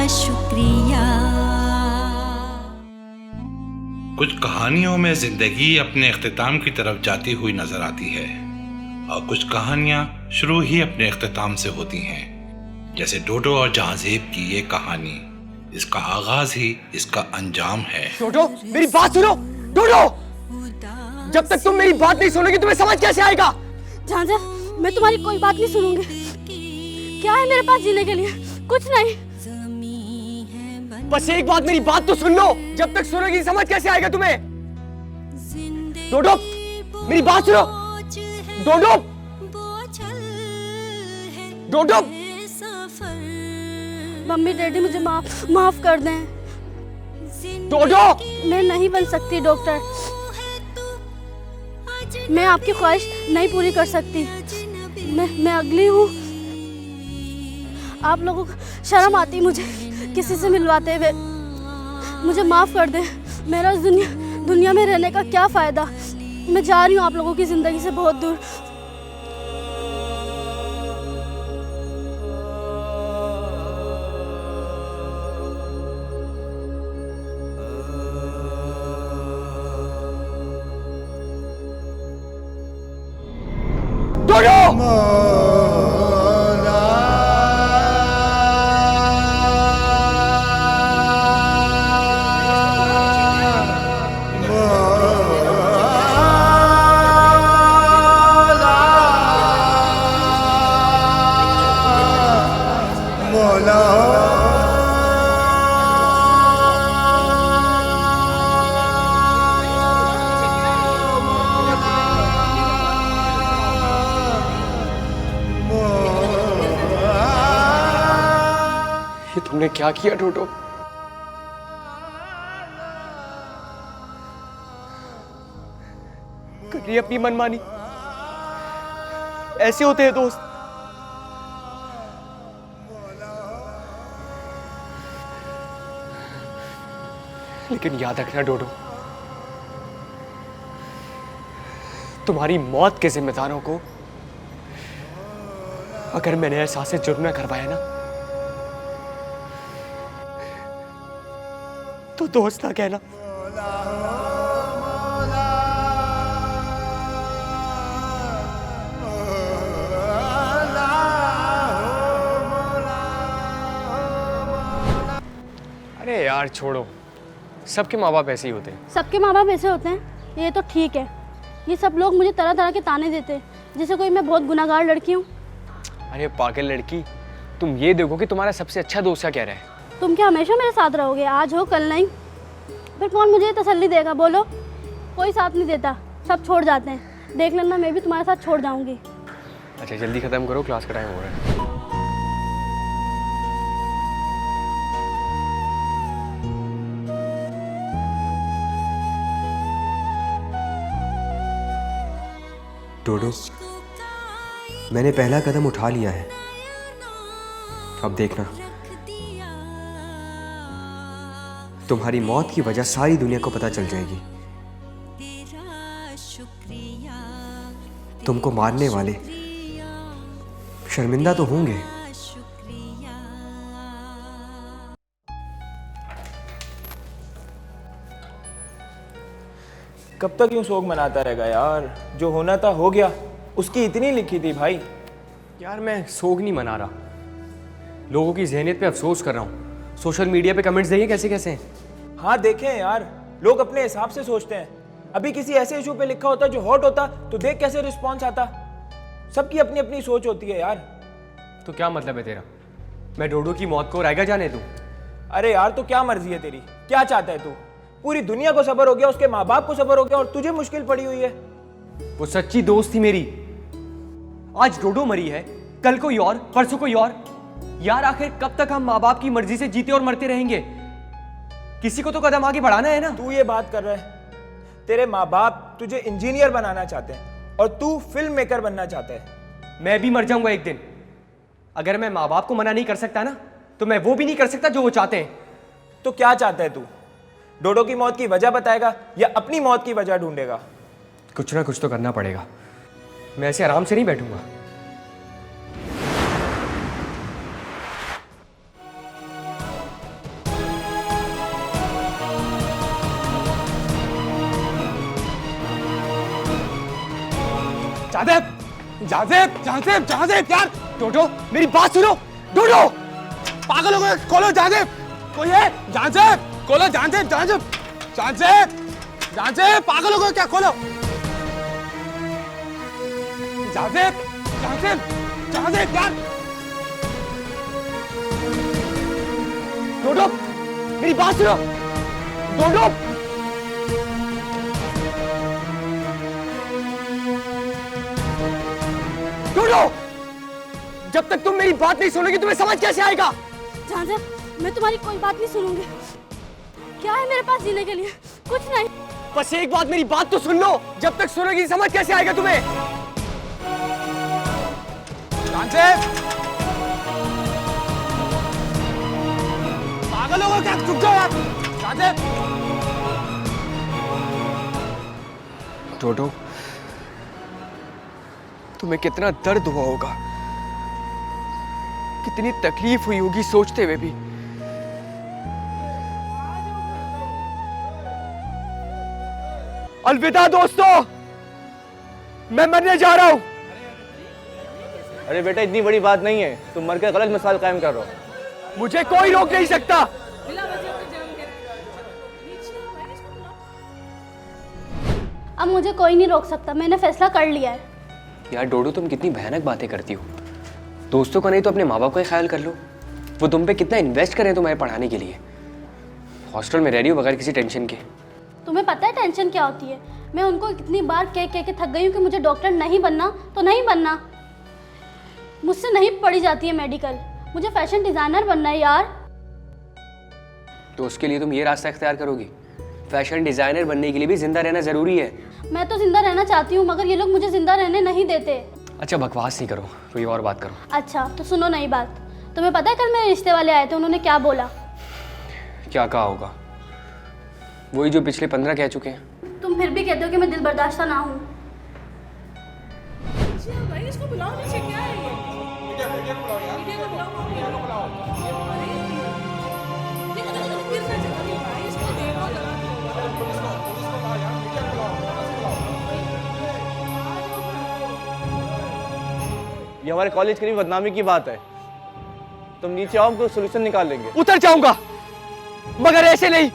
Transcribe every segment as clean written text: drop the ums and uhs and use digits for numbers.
शुक्रिया। कुछ कहानियों में जिंदगी अपने इख्तिताम की तरफ जाती हुई नजर आती है और कुछ कहानियां शुरू ही अपने इख्तिताम से होती हैं, जैसे डोडो और जहांजेब की ये कहानी। इसका आगाज ही इसका अंजाम है। डोडो, मेरी बात सुनो। डोडो, जब तक तुम मेरी बात नहीं सुनोगी तुम्हें समझ कैसे आएगा? जहांजेब, मैं तुम्हारी कोई बात नहीं सुनूंगी। क्या है मेरे पास जीने के लिए? कुछ नहीं। बस एक बात, मेरी बात तो सुन लो। जब तक सुनोगी समझ कैसे आएगा तुम्हें? डोडो, मेरी बात सुनो। डोडो, डोडो। मम्मी डैडी मुझे माफ कर दें। डोडो, मैं नहीं बन सकती डॉक्टर। मैं आपकी ख्वाहिश नहीं पूरी कर सकती। मैं अगली हूँ। आप लोगों को शर्म आती मुझे किसी से मिलवाते हुए। मुझे माफ कर दें। मेरा दुनिया में रहने का क्या फ़ायदा। मैं जा रही हूँ आप लोगों की ज़िंदगी से बहुत दूर। ये तुमने क्या किया डोडो? कर रही अपनी मनमानी। ऐसे होते हैं दोस्त। लेकिन याद रखना डोडो, तुम्हारी मौत के जिम्मेदारों को अगर मैंने एहसास से जुर्म न करवाया ना, तो दोस्त ना कहना। अरे यार छोड़ो, सबके माँ बाप ऐसे ही होते हैं। सबके माँ बाप ऐसे होते हैं, ये तो ठीक है। ये सब लोग मुझे तरह तरह के ताने देते हैं, जैसे कोई मैं बहुत गुनाहगार लड़की हूँ। अरे पागल लड़की, तुम ये देखो कि तुम्हारा सबसे अच्छा दोस्त क्या कह रहा है। तुम क्या हमेशा मेरे साथ रहोगे? आज हो कल नहीं। फिर कौन मुझे तसल्ली देगा? बोलो। कोई साथ नहीं देता, सब छोड़ जाते हैं। देख लेना, मैं भी तुम्हारे साथ छोड़ जाऊंगी। अच्छा जल्दी खत्म करो, क्लास का टाइम हो रहा है। डोडो, मैंने पहला कदम उठा लिया है। अब देखना, तुम्हारी मौत की वजह सारी दुनिया को पता चल जाएगी। तुमको मारने वाले शर्मिंदा तो होंगे, कब तक यूं शोक मनाता रहेगा यार? जो होना था हो गया। उसकी इतनी लिखी थी भाई। यार मैं शोक नहीं मना रहा, लोगों की ज़हनियत पे अफसोस कर रहा हूँ। सोशल मीडिया पे कमेंट्स देखिए कैसे कैसे हैं। हाँ देखें यार, लोग अपने हिसाब से सोचते हैं। अभी किसी ऐसे इशू पे लिखा होता जो हॉट होता तो देख कैसे रिस्पॉन्स आता। सबकी अपनी अपनी सोच होती है यार। तो क्या मतलब है तेरा? मैं डोडो की मौत को रायगा जाने दूं? अरे यार तो क्या मर्जी है तेरी? क्या चाहता है तू? पूरी दुनिया को सबर हो गया, उसके माँ बाप को सबर हो गया और तुझे मुश्किल पड़ी हुई है। वो सच्ची दोस्त थी मेरी। आज डोडो मरी है, कल कोई और, परसों कोई और। यार आखिर कब तक हम माँ बाप की मर्जी से जीते और मरते रहेंगे? किसी को तो कदम आगे बढ़ाना है ना। तू ये बात कर रहा है, तेरे माँ बाप तुझे इंजीनियर बनाना चाहते हैं और तू फिल्म मेकर बनना चाहता है। मैं भी मर जाऊंगा एक दिन। अगर मैं माँ बाप को मना नहीं कर सकता ना, तो मैं वो भी नहीं कर सकता जो वो चाहते हैं। तो क्या चाहता है तू? डोडो की मौत की वजह बताएगा या अपनी मौत की वजह ढूंढेगा? कुछ ना कुछ तो करना पड़ेगा। मैं ऐसे आराम से नहीं बैठूंगा। जाजेब जाजेब जाजेब जाजेब यार, डोडो मेरी बात सुनो, डोडो पागल हो गए, खोलो जाजेब, कोई है? जाजेब खोलो, जाजेब जाजेब जाजेब जाजेब, पागल हो गए क्या? खोलो जाजेब जाजेब जाजेब यार, डोडो मेरी बात सुनो, डोडो डोडो, जब तक तुम मेरी बात नहीं सुनोगी तुम्हें समझ कैसे आएगा? जाजेब, मैं तुम्हारी कोई बात नहीं सुनूंगी। क्या है मेरे पास जीने के लिए? कुछ नहीं। बस एक बात, मेरी बात तो सुन लो, जब तक सुनोगी समझ कैसे आएगा तुम्हें? जाजेब, पागल हो गए क्या? चुप जाओ आप। जाजेब, डोडो तुम्हें कितना दर्द हुआ होगा, कितनी तकलीफ हुई होगी सोचते हुए भी। अलविदा दोस्तों, मैं मरने जा रहा हूं। अरे बेटा, इतनी बड़ी बात नहीं है, तुम मर के गलत मिसाल कायम कर रहे हो। मुझे कोई रोक नहीं सकता। अब मुझे कोई नहीं रोक सकता, मैंने फैसला कर लिया है। यार डोडो, तुम कितनी भयानक बातें करती हो। दोस्तों का नहीं तो अपने माँ बाप का ही ख्याल कर लो। वो तुम पे कितना इन्वेस्ट करें तुम्हारे पढ़ाने के लिए। हॉस्टल में रह रही हो बगैर किसी टेंशन के। तुम्हें पता है टेंशन क्या होती है? मैं उनको कितनी बार कह के थक गई हूँ कि मुझे डॉक्टर नहीं बनना तो नहीं बनना, मुझसे नहीं पढ़ी जाती है मेडिकल, मुझे फैशन डिज़ाइनर बनना है यार। तो उसके लिए तुम ये रास्ता इख्तियार करोगी? फैशन डिज़ाइनर बनने के लिए भी जिंदा रहना ज़रूरी है। मैं तो जिंदा रहना चाहती हूँ, मगर ये लोग मुझे जिंदा रहने नहीं देते। अच्छा बकवास नहीं करो, कोई और बात करो। अच्छा तो सुनो नई बात। तुम्हें पता है कल मेरे रिश्ते वाले आए थे, उन्होंने क्या बोला? क्या कहा होगा? वही जो पिछले 15 कह चुके हैं। तुम फिर भी कहते हो कि मैं दिल बर्दाश्ता ना हूँ। ये हमारे कॉलेज की भी बदनामी की बात है। तुम नीचे आओ, हम कोई सोल्यूशन निकाल लेंगे। उतर जाऊंगा, मगर ऐसे नहीं।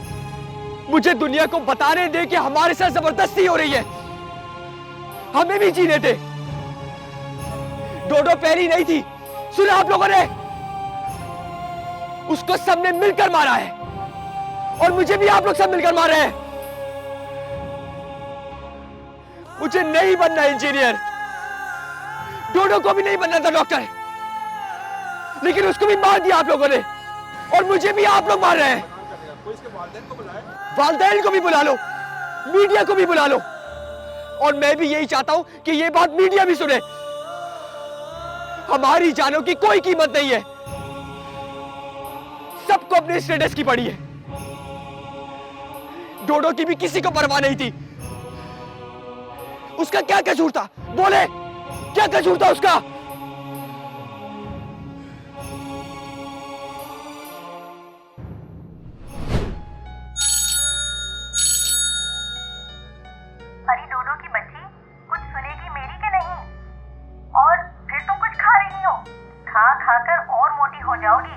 मुझे दुनिया को बताने दे कि हमारे साथ जबरदस्ती हो रही है, हमें भी जीने दे। डोडो पहली नहीं थी, सुना आप लोगों ने? उसको सबने मिलकर मारा है और मुझे भी आप लोग सब मिलकर मार रहे हैं। मुझे नहीं बनना इंजीनियर, डोडो को भी नहीं बनना था डॉक्टर, लेकिन उसको भी मार दिया आप लोगों ने और मुझे भी आप लोग मार रहे हैं। वालिदैन को भी बुला लो, मीडिया को भी बुला लो, और मैं भी यही चाहता हूं कि ये बात मीडिया भी सुने। हमारी जानों की कोई कीमत नहीं है, सबको अपने स्टेटस की पड़ी है। डोडो की भी किसी को परवाह नहीं थी। उसका क्या कसूर था? बोले, क्या कसूर था उसका? अरे डोडो की बच्ची, कुछ सुनेगी मेरी के नहीं? और फिर तुम कुछ खा रही हो, खा खा कर और मोटी हो जाओगी।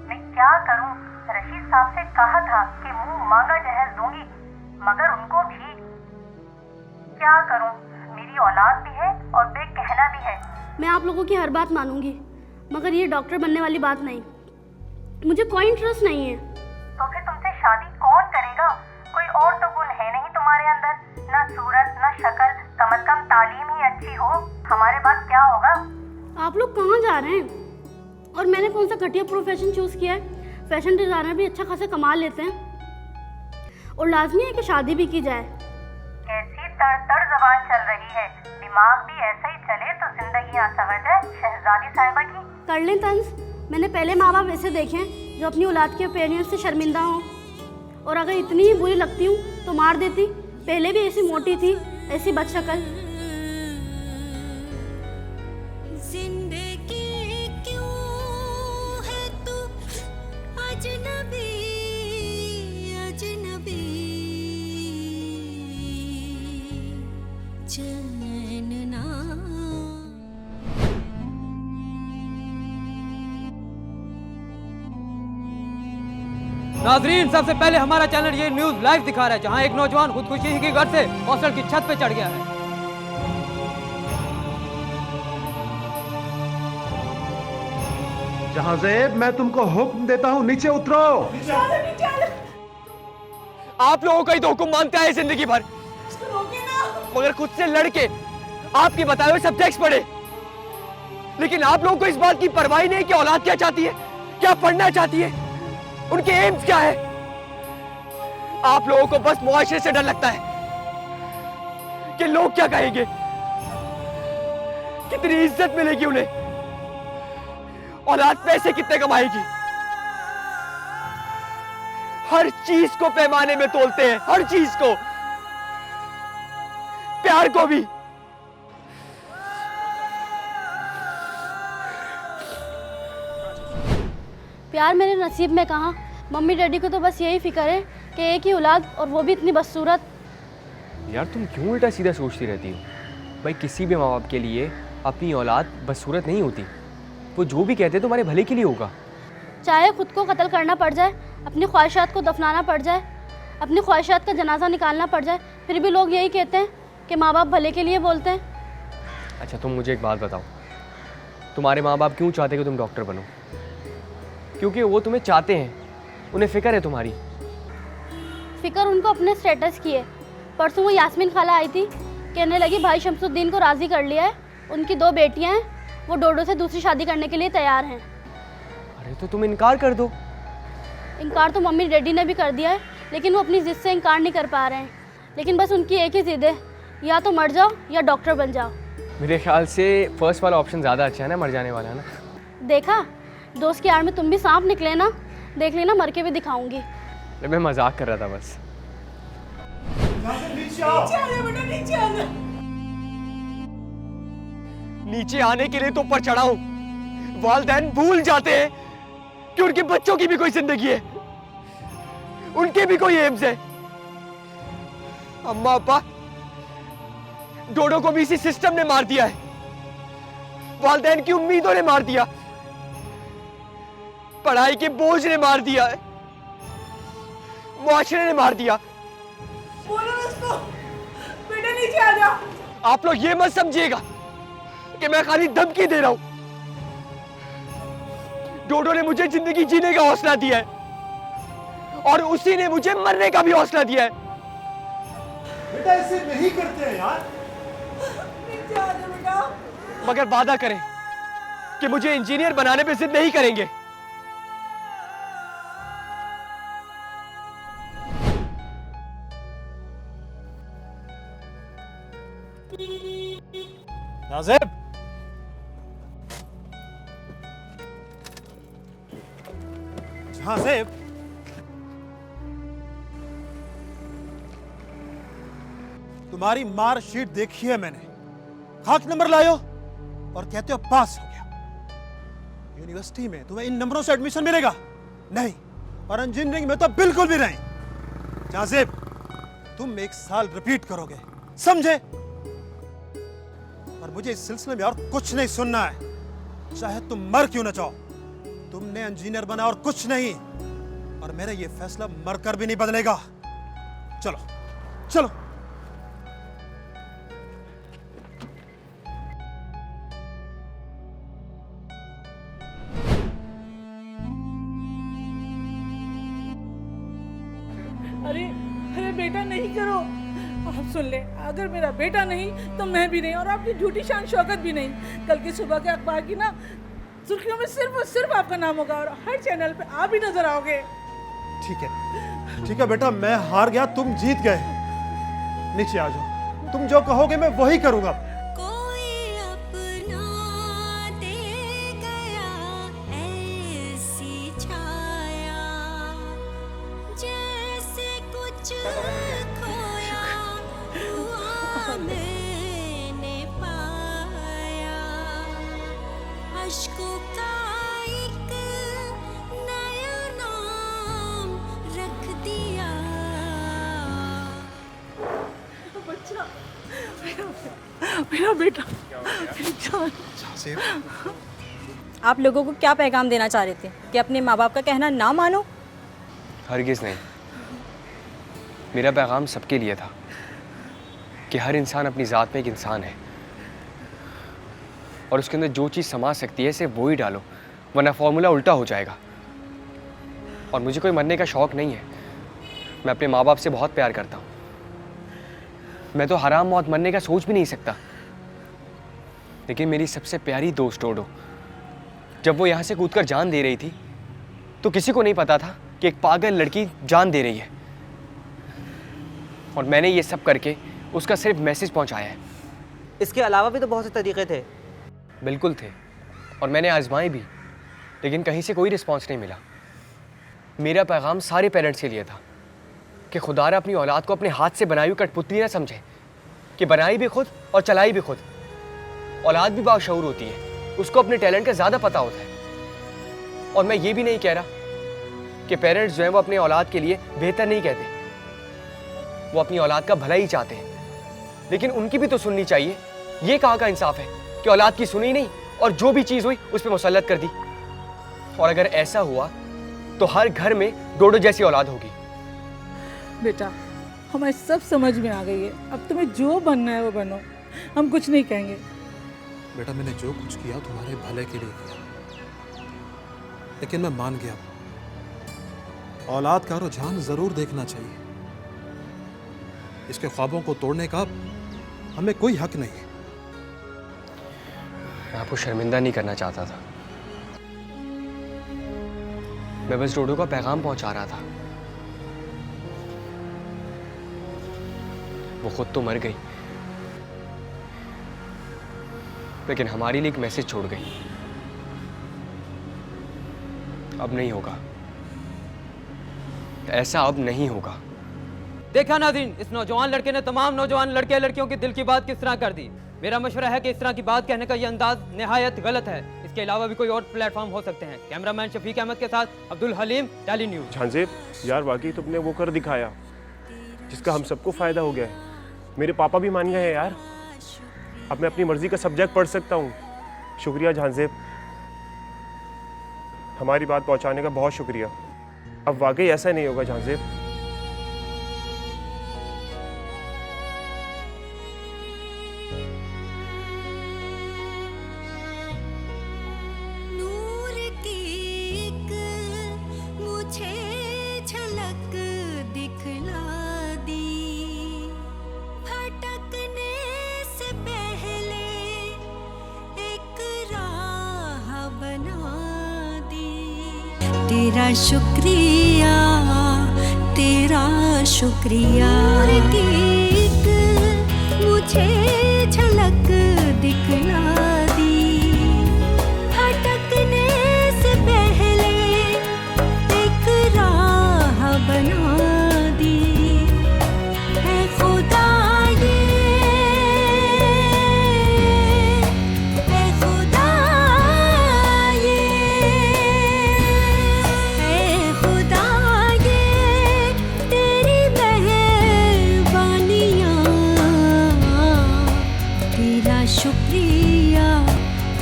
मैं क्या करूं? रशीद साहब से कहा था कि मुंह मांगा जहर दूंगी, मगर उनको भी क्या करूं? मेरी औलाद भी है और बेकहना भी है। मैं आप लोगों की हर बात मानूंगी, मगर ये डॉक्टर बनने वाली बात नहीं। मुझे कोई इंटरेस्ट नहीं है। तो फिर तुमसे शादी कौन करेगा? कोई और तो गुण है नहीं तुम्हारे अंदर, ना सूरत ना शक्ल, कम से कम तालीम ही अच्छी हो। हमारे बाद क्या होगा? आप लोग कहाँ जा रहे हैं? और मैंने कौन सा घटिया प्रोफेशन चूज़ किया है? फैशन डिज़ाइनर भी अच्छा खासा कमा लेते हैं और लाजमी है कि शादी भी की जाए। कैसी तड़ जबान चल रही है, दिमाग भी ऐसा ही चले तो जिंदगी आसान है शहजादी साहिबा की। कर लें तंज। मैंने पहले माँ बाप ऐसे देखे हैं जो अपनी औलाद के ओपिनियन से शर्मिंदा हों, और अगर इतनी ही बुरी लगती हूँ तो मार देती। पहले भी ऐसी मोटी थी, ऐसी बदशक्ल। जिंदगी क्यों है तू अजनबी अजनबी, चैन ना नाजरीन, सबसे पहले हमारा चैनल ये न्यूज लाइव दिखा रहा है जहां एक नौजवान खुदकुशी के घर से हॉस्टल की छत पे चढ़ गया है। जहांजेब, मैं तुमको हुक्म देता हूं, नीचे उतरो। आप लोगों का ही तो हुक्म मानते आए जिंदगी भर, मगर खुद से लड़के आपके बताए हुए सब्जेक्ट्स पढ़े, लेकिन आप लोगों को इस बात की परवाह नहीं कि औलाद क्या चाहती है, क्या पढ़ना चाहती है, उनके एम्स क्या है। आप लोगों को बस मुआशरे से डर लगता है कि लोग क्या कहेंगे, कितनी इज्जत मिलेगी उन्हें, औलाद पैसे कितने कमाएगी। हर चीज को पैमाने में तोलते हैं, हर चीज को, प्यार को भी। प्यार मेरे नसीब में कहाँ। मम्मी डैडी को तो बस यही फिक्र है कि एक ही औलाद, और वो भी इतनी बदसूरत। यार तुम क्यों उल्टा सीधा सोचती रहती हो? भाई किसी भी माँ बाप के लिए अपनी औलाद बदसूरत नहीं होती, वो जो भी कहते हैं तुम्हारे भले के लिए होगा। चाहे खुद को कत्ल करना पड़ जाए, अपनी ख्वाहिशात को दफनाना पड़ जाए, अपनी ख्वाहिशात का जनाजा निकालना पड़ जाए, फिर भी लोग यही कहते हैं कि माँ बाप भले के लिए बोलते हैं। अच्छा तुम मुझे एक बात बताओ, तुम्हारे माँ बाप क्यों चाहते कि तुम डॉक्टर बनो? क्योंकि वो तुम्हें चाहते हैं, उन्हें फिक्र है तुम्हारी। फिक्र उनको अपने स्टेटस की है। परसों वो यास्मीन खाला आई थी, कहने लगी भाई शमसुद्दीन को राज़ी कर लिया है, उनकी 2 बेटियां हैं, वो डोडो से दूसरी शादी करने के लिए तैयार हैं। अरे तो तुम इनकार कर दो। इनकार तो मम्मी डैडी ने भी कर दिया है, लेकिन वो अपनी ज़िद से इनकार नहीं कर पा रहे हैं। लेकिन बस उनकी एक ही ज़िद है, या तो मर जाओ या डॉक्टर बन जाओ। मेरे ख्याल से फर्स्ट वाला ऑप्शन ज़्यादा अच्छा है ना, मर जाने वाला है ना। देखा, दोस्त की आड़ में तुम भी सांप निकले ना, देख लेना मर के भी दिखाऊंगी। मैं मजाक कर रहा था बस। नीचे आने के लिए तो ऊपर चढ़ा हूं। वालिदैन भूल जाते हैं कि उनके बच्चों की भी कोई जिंदगी है, उनके भी कोई एम्स है। अम्मा पापा, डोडो को भी इसी सिस्टम ने मार दिया है, वालिदैन की उम्मीदों ने मार दिया, पढ़ाई के बोझ ने मार दिया है, मुआशरे ने मार दिया। बोलो उसको, बेटा नीचे आ जा। आप लोग ये मत समझिएगा कि मैं खाली धमकी दे रहा हूं। डोडो ने मुझे जिंदगी जीने का हौसला दिया है, और उसी ने मुझे मरने का भी हौसला दिया है। बेटा ऐसे नहीं करते हैं यार। नीचे आ जा बेटा। मगर वादा करें कि मुझे इंजीनियर बनाने पे जिद नहीं करेंगे। नाज़ेब, नाज़ेब, तुम्हारी मार्कशीट देखी है मैंने, खाक नंबर लाए हो और कहते हो पास हो गया। यूनिवर्सिटी में तुम्हें इन नंबरों से एडमिशन मिलेगा नहीं, और इंजीनियरिंग में तो बिल्कुल भी नहीं। नाज़ेब, तुम 1 साल रिपीट करोगे, समझे? और मुझे इस सिलसिले में और कुछ नहीं सुनना है, चाहे तुम मर क्यों न जाओ। तुमने इंजीनियर बना और कुछ नहीं, और मेरा ये फैसला मरकर भी नहीं बदलेगा। चलो चलो। अरे अरे बेटा नहीं करो। आप सुन ले, अगर मेरा बेटा नहीं तो मैं भी नहीं, और आपकी झूठी शान शौकत भी नहीं। कल की सुबह के अखबार की ना सुर्खियों में सिर्फ और सिर्फ आपका नाम होगा, और हर चैनल पे आप ही नजर आओगे। ठीक है बेटा, मैं हार गया, तुम जीत गए। नीचे आ जाओ, तुम जो कहोगे मैं वही करूंगा। कोई अपना दे गया ऐसी छाया, जैसे कुछ खोया हुआ मैंने पाया। अश्कों का एक नया नाम रख दिया। बच्चा, मेरा बेटा, आप लोगों को क्या पैगाम देना चाह रहे थे कि अपने माँ बाप का कहना ना मानो? हरगिज़ नहीं। मेरा पैगाम सबके लिए था कि हर इंसान अपनी ज़ात में एक इंसान है और उसके अंदर जो चीज़ समा सकती है सिर्फ वो ही डालो, वरना फॉर्मूला उल्टा हो जाएगा। और मुझे कोई मरने का शौक़ नहीं है। मैं अपने माँ बाप से बहुत प्यार करता हूँ। मैं तो हराम मौत मरने का सोच भी नहीं सकता। लेकिन मेरी सबसे प्यारी दोस्त डोडो, जब वो यहाँ से कूदकर जान दे रही थी तो किसी को नहीं पता था कि एक पागल लड़की जान दे रही है। और मैंने ये सब करके उसका सिर्फ मैसेज पहुँचाया है। इसके अलावा भी तो बहुत से तरीके थे। बिल्कुल थे, और मैंने आजमाए भी, लेकिन कहीं से कोई रिस्पांस नहीं मिला। मेरा पैगाम सारे पेरेंट्स के लिए था कि खुदारा अपनी औलाद को अपने हाथ से बनाई हुई कठपुतली ना समझे, कि बनाई भी खुद और चलाई भी खुद। औलाद भी बाशऊर होती है, उसको अपने टैलेंट का ज़्यादा पता होता है। और मैं ये भी नहीं कह रहा कि पेरेंट्स जो हैं वो अपने औलाद के लिए बेहतर नहीं कहते, वो अपनी औलाद का भला ही चाहते हैं, लेकिन उनकी भी तो सुननी चाहिए। ये कहाँ का इंसाफ है कि औलाद की सुनी नहीं और जो भी चीज़ हुई उस पर मुसल्लत कर दी। और अगर ऐसा हुआ तो हर घर में डोडो जैसी औलाद होगी। बेटा, हमें सब समझ में आ गई है। अब तुम्हें जो बनना है वो बनो, हम कुछ नहीं कहेंगे। बेटा, मैंने जो कुछ किया तुम्हारे भले के लिए किया, लेकिन मैं मान गया। औलाद का रुझान जरूर देखना चाहिए। इसके ख्वाबों को तोड़ने का हमें कोई हक नहीं है। मैं आपको शर्मिंदा नहीं करना चाहता था। मैं बस डोडो का पैगाम पहुंचा रहा था। वो खुद तो मर गई, लेकिन हमारे लिए एक मैसेज छोड़ गई। अब नहीं होगा, ऐसा अब नहीं होगा। देखा नाज़रीन, इस नौजवान लड़के ने तमाम नौजवान लड़के लड़कियों के दिल की बात किस तरह कर दी। मेरा मशवरा है कि इस तरह की बात कहने का ये अंदाज निहायत गलत है। इसके अलावा भी कोई और प्लेटफॉर्म हो सकते हैं। कैमरामैन शफीक अहमद के साथ अब्दुल हलीम, डेली न्यूज़। झांजेब, यार वाकई तुमने वो कर दिखाया जिसका हम सबको फ़ायदा हो गया है। मेरे पापा भी मान गए हैं यार। अब मैं अपनी मर्ज़ी का सब्जेक्ट पढ़ सकता हूँ। शुक्रिया झांजेब, हमारी बात पहुँचाने का बहुत शुक्रिया। अब वाकई ऐसा नहीं होगा झांजेब। नूर की एक मुझे झलक दिखला दी, भटकने से पहले एक राह बना दी। तेरा शुक्रिया, तेरा शुक्रिया। नूर की एक मुझे झलक दिखला दी, भटकने से पहले एक राह बना दी। है खुदा ये, है खुदा ये, है खुदा ये तेरी मेहरबानियाँ। तेरा शुक्रिया,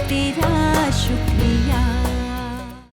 तेरा शुक्रिया।